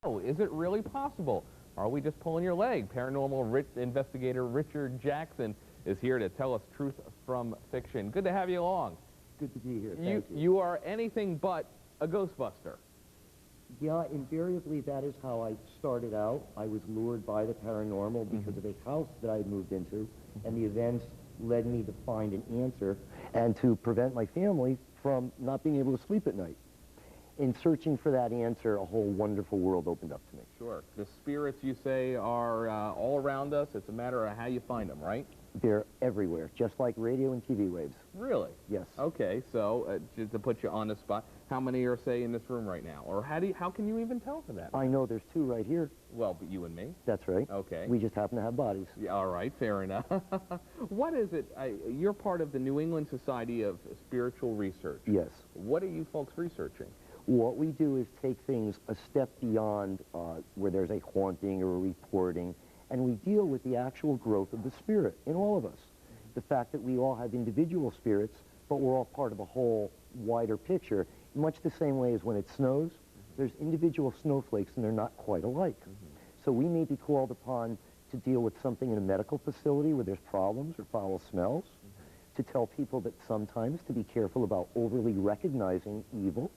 Oh, is it really possible? Are we just pulling your leg? Paranormal investigator Richard Jackson is here to tell us truth from fiction. Good to have you along. Good to be here. Thank you. You are anything but a Ghostbuster. Yeah, invariably that is how I started out. I was lured by the paranormal because of a house that I had moved into, and the events led me to find an answer and to prevent my family from not being able to sleep at night. In searching for that answer, a whole wonderful world opened up to me. Sure. The spirits, you say, are all around us. It's a matter of how you find them, right? They're everywhere, just like radio and TV waves. Really? Yes. Okay, so just to put you on the spot, how many are, say, in this room right now? Or how can you even tell for that? I know there's two right here. Well, but you and me? That's right. Okay. We just happen to have bodies. Yeah, all right, fair enough. What is it? You're part of the New England Society of Spiritual Research. Yes. What are you folks researching? What we do is take things a step beyond where there's a haunting or a reporting, and we deal with the actual growth of the spirit in all of us. The fact that we all have individual spirits, but we're all part of a whole wider picture, much the same way as when it snows, there's individual snowflakes and they're not quite alike. So we may be called upon to deal with something in a medical facility where there's problems or foul smells, to tell people that sometimes to be careful about overly recognizing evil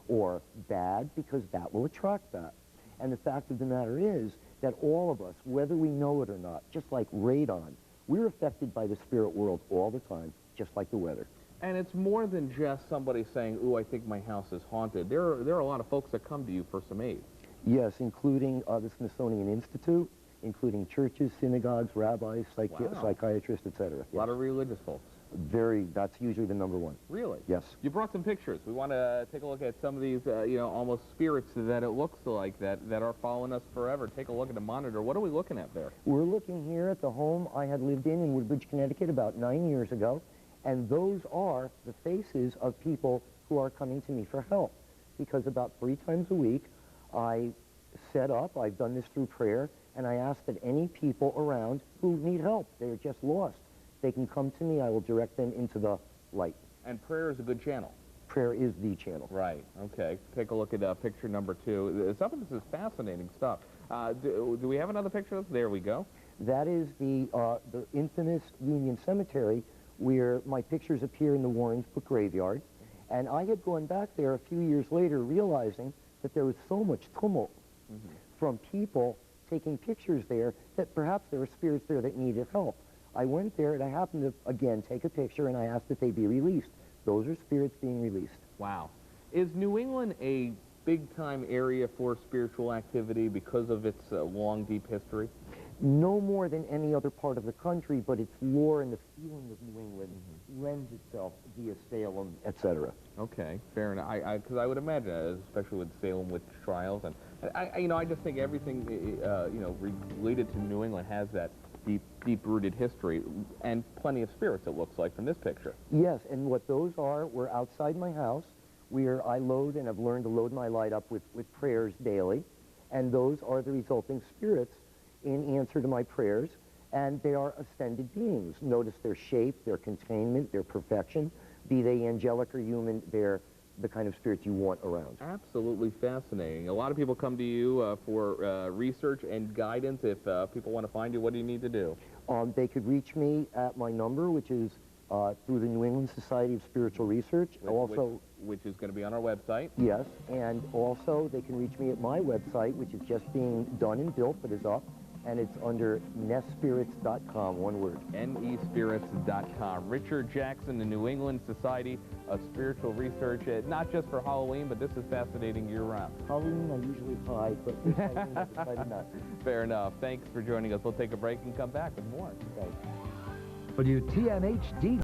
or bad, because that will attract that. And the fact of the matter is that all of us, whether we know it or not, just like radon, we're affected by the spirit world all the time, just like the weather. And it's more than just somebody saying, ooh, I think my house is haunted. There are a lot of folks that come to you for some aid. Yes, including the Smithsonian Institute, including churches, synagogues, rabbis, psychiatrists, etc. A lot of religious folks. That's usually the number one. Really? Yes. You brought some pictures. We want to take a look at some of these, almost spirits that it looks like that are following us forever. Take a look at the monitor. What are we looking at there? We're looking here at the home I had lived in Woodbridge, Connecticut about 9 years ago, and those are the faces of people who are coming to me for help. Because about 3 times a week, I set up, I've done this through prayer, and I ask that any people around who need help, they're just lost, they can come to me. I will direct them into the light. And prayer is a good channel. Prayer is the channel. Right. Okay. Take a look at picture number 2. Some of this is fascinating stuff. Do we have another picture? There we go. That is the infamous Union Cemetery, where my pictures appear in the Warrensbrook graveyard. And I had gone back there a few years later, realizing that there was so much tumult from people taking pictures there that perhaps there were spirits there that needed help. I went there and I happened to, again, take a picture, and I asked that they be released. Those are spirits being released. Wow. Is New England a big-time area for spiritual activity because of its long, deep history? No more than any other part of the country, but its lore and the feeling of New England lends itself via Salem, etc. Okay, fair enough. Because I would imagine, especially with Salem witch trials, and I just think everything related to New England has that deep-rooted history and plenty of spirits, it looks like, from this picture. Yes, and what those are, we're outside my house, where I load and have learned to load my light up with prayers daily, and those are the resulting spirits in answer to my prayers, and they are ascended beings. Notice their shape, their containment, their perfection, be they angelic or human, they're the kind of spirits you want around. Absolutely fascinating. A lot of people come to you for research and guidance. If people want to find you, what do you need to do? They could reach me at my number, which is through the New England Society of Spiritual Research. Which is going to be on our website. Yes, and also they can reach me at my website, which is just being done and built, but is up, and it's under nespirits.com, one word. nespirits.com. Richard Jackson, the New England Society of Spiritual Research, not just for Halloween, but this is fascinating year-round. Halloween I usually hide, but this Halloween I decided not. Fair enough. Thanks for joining us. We'll take a break and come back with more. Thanks. WTMHD.